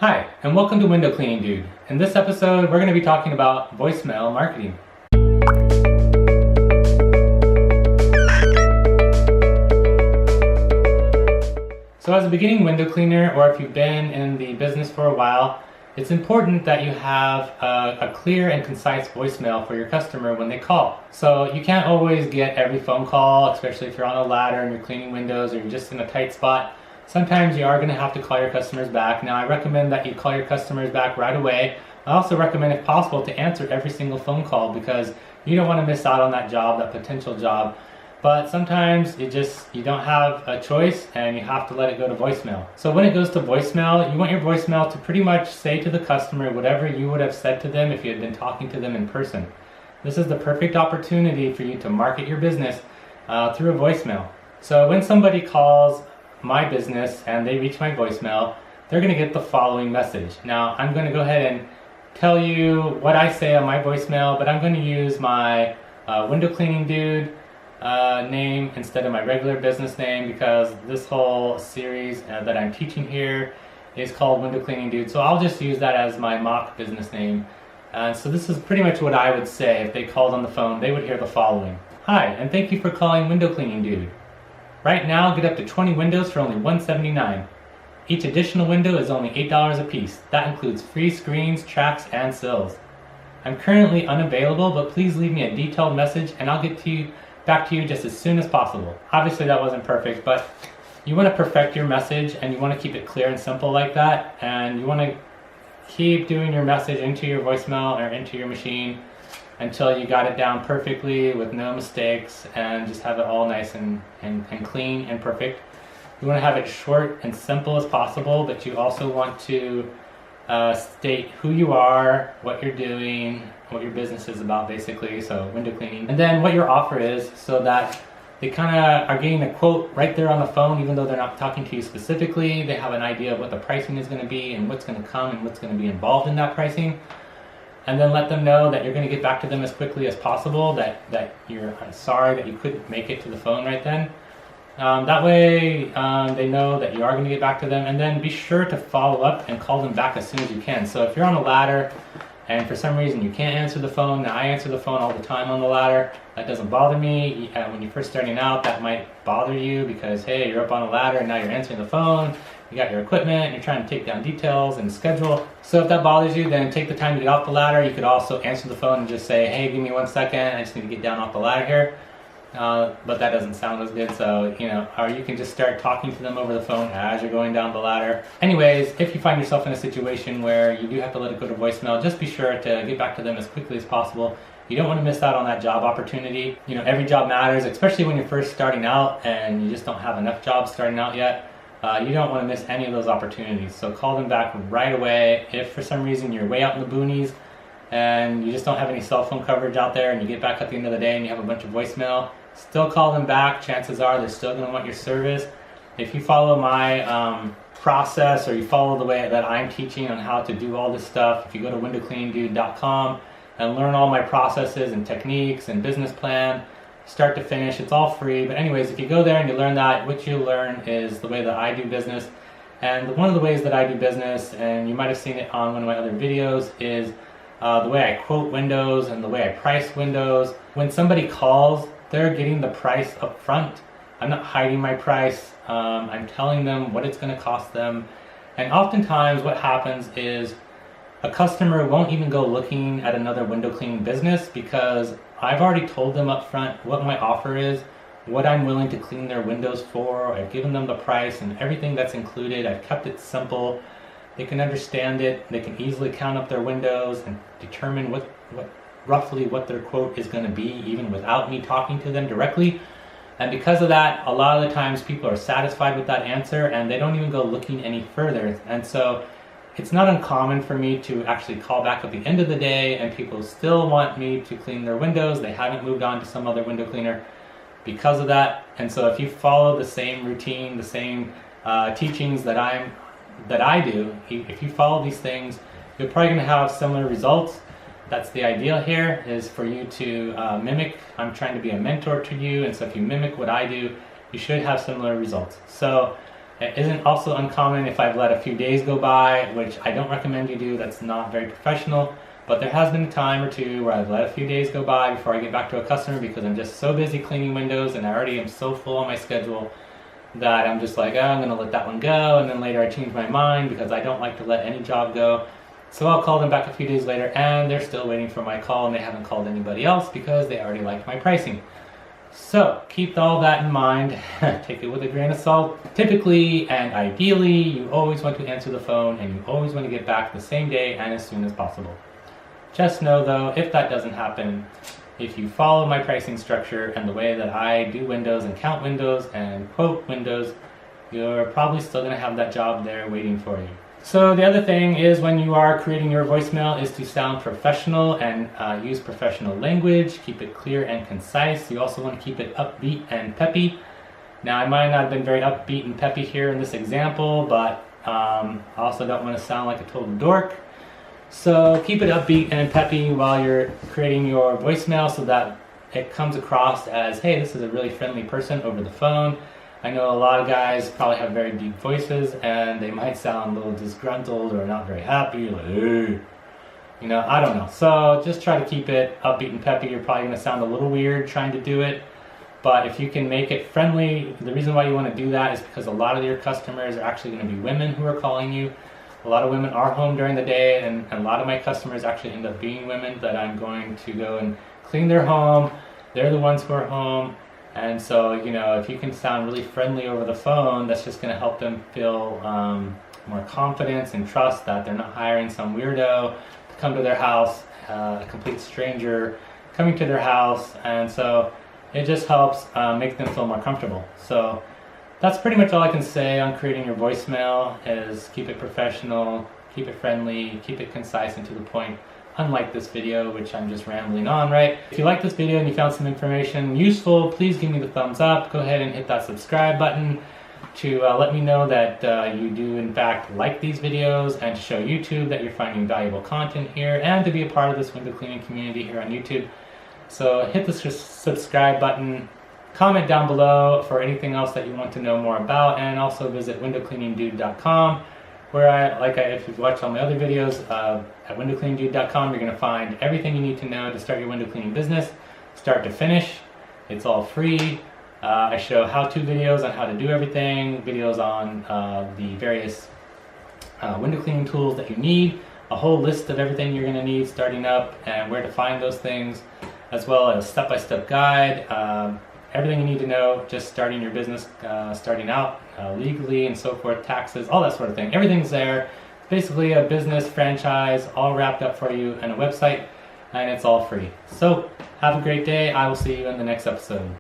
Hi, and welcome to Window Cleaning Dude. In this episode, we're going to be talking about voicemail marketing. So as a beginning window cleaner, or if you've been in the business for a while, it's important that you have a clear and concise voicemail for your customer when they call. So you can't always get every phone call, especially if you're on a ladder and you're cleaning windows or you're just in a tight spot. Sometimes you are going to have to call your customers back. Now, I recommend that you call your customers back right away. I also recommend, if possible, to answer every single phone call because you don't want to miss out on that job, that potential job. But sometimes you don't have a choice and you have to let it go to voicemail. So when it goes to voicemail, you want your voicemail to pretty much say to the customer whatever you would have said to them if you had been talking to them in person. This is the perfect opportunity for you to market your business through a voicemail. So when somebody calls my business and they reach my voicemail, they're going to get the following message. Now, I'm going to go ahead and tell you what I say on my voicemail, but I'm going to use my Window Cleaning Dude name instead of my regular business name because this whole series that I'm teaching here is called Window Cleaning Dude. So I'll just use that as my mock business name. So this is pretty much what I would say if they called on the phone. They would hear the following. Hi, and thank you for calling Window Cleaning Dude. Right now, get up to 20 windows for only $179. Each additional window is only $8 a piece. That includes free screens, tracks, and sills. I'm currently unavailable, but please leave me a detailed message and I'll get back to you just as soon as possible. Obviously that wasn't perfect, but you want to perfect your message and you want to keep it clear and simple like that, and you want to keep doing your message into your voicemail or into your machine until you got it down perfectly with no mistakes and just have it all nice and clean and perfect. You want to have it short and simple as possible, but you also want to state who you are, what you're doing, what your business is about basically, so window cleaning, and then what your offer is so that they kind of are getting a quote right there on the phone. Even though they're not talking to you specifically, they have an idea of what the pricing is going to be and what's going to come and what's going to be involved in that pricing. And then let them know that you're going to get back to them as quickly as possible, that you're sorry that you couldn't make it to the phone right then. That way they know that you are going to get back to them, and then be sure to follow up and call them back as soon as you can. So if you're on a ladder and for some reason you can't answer the phone, now I answer the phone all the time on the ladder. That doesn't bother me. When you're first starting out, that might bother you because, hey, you're up on a ladder and now you're answering the phone. You got your equipment and you're trying to take down details and schedule. So if that bothers you, then take the time to get off the ladder. You could also answer the phone and just say, hey, give me 1 second. I just need to get down off the ladder here. But that doesn't sound as good, so or you can just start talking to them over the phone as you're going down the ladder. Anyways, if you find yourself in a situation where you do have to let it go to voicemail, just be sure to get back to them as quickly as possible. You don't want to miss out on that job opportunity. Every job matters, especially when you're first starting out and you just don't have enough jobs starting out yet. You don't want to miss any of those opportunities, so call them back right away. If for some reason you're way out in the boonies and you just don't have any cell phone coverage out there and you get back at the end of the day and you have a bunch of voicemail, still call them back. Chances are they're still going to want your service. If you follow my process, or you follow the way that I'm teaching on how to do all this stuff, if you go to windowcleaningdude.com and learn all my processes and techniques and business plan, start to finish, it's all free. But anyways, if you go there and you learn that, what you learn is the way that I do business. And one of the ways that I do business, and you might have seen it on one of my other videos, is the way I quote windows and the way I price windows. When somebody calls, they're getting the price up front. I'm not hiding my price. I'm telling them what it's going to cost them. And oftentimes what happens is a customer won't even go looking at another window cleaning business because I've already told them up front what my offer is, what I'm willing to clean their windows for. I've given them the price and everything that's included. I've kept it simple. They can understand it. They can easily count up their windows and determine roughly what their quote is going to be, even without me talking to them directly. And because of that, a lot of the times people are satisfied with that answer and they don't even go looking any further. And so it's not uncommon for me to actually call back at the end of the day and people still want me to clean their windows. They haven't moved on to some other window cleaner because of that. And so if you follow the same routine, the same teachings that I do, if you follow these things, you're probably going to have similar results. That's the ideal here, is for you to mimic. I'm trying to be a mentor to you, and so if you mimic what I do, you should have similar results. So It isn't also uncommon if I've let a few days go by, which I don't recommend you do. That's not very professional. But there has been a time or two where I've let a few days go by before I get back to a customer because I'm just so busy cleaning windows and I already am so full on my schedule that I'm just like, oh, I'm going to let that one go. And then later I change my mind because I don't like to let any job go. So I'll call them back a few days later and they're still waiting for my call and they haven't called anybody else because they already liked my pricing. So keep all that in mind. Take it with a grain of salt. Typically and ideally, you always want to answer the phone and you always want to get back the same day and as soon as possible. Just know though, if that doesn't happen, if you follow my pricing structure and the way that I do windows and count windows and quote windows, you're probably still going to have that job there waiting for you. So the other thing is when you are creating your voicemail is to sound professional and use professional language. Keep it clear and concise. You also want to keep it upbeat and peppy. Now I might not have been very upbeat and peppy here in this example, but I also don't want to sound like a total dork. So keep it upbeat and peppy while you're creating your voicemail so that it comes across as, hey, this is a really friendly person over the phone. I know a lot of guys probably have very deep voices and they might sound a little disgruntled or not very happy, like, hey. You know, I don't know. So just try to keep it upbeat and peppy. You're probably going to sound a little weird trying to do it. But if you can make it friendly, the reason why you want to do that is because a lot of your customers are actually going to be women who are calling you. A lot of women are home during the day, and a lot of my customers actually end up being women that I'm going to go and clean their home. They're the ones who are home. And so, you know, if you can sound really friendly over the phone, that's just going to help them feel more confidence and trust that they're not hiring some weirdo to come to their house, a complete stranger coming to their house. And so it just helps make them feel more comfortable. So that's pretty much all I can say on creating your voicemail is keep it professional, keep it friendly, keep it concise and to the point, unlike this video, which I'm just rambling on, right? If you like this video and you found some information useful, please give me the thumbs up. Go ahead and hit that subscribe button to let me know that you do in fact like these videos and to show YouTube that you're finding valuable content here and to be a part of this window cleaning community here on YouTube. So hit the subscribe button. Comment down below for anything else that you want to know more about, and also visit windowcleaningdude.com where if you've watched all my other videos, at windowcleaningdude.com you're going to find everything you need to know to start your window cleaning business, start to finish. It's all free. I show how-to videos on how to do everything, videos on the various window cleaning tools that you need, a whole list of everything you're going to need starting up and where to find those things, as well as a step-by-step guide. Everything you need to know, just starting your business, starting out legally and so forth, taxes, all that sort of thing. Everything's there. It's basically a business franchise all wrapped up for you and a website, and it's all free. So have a great day. I will see you in the next episode.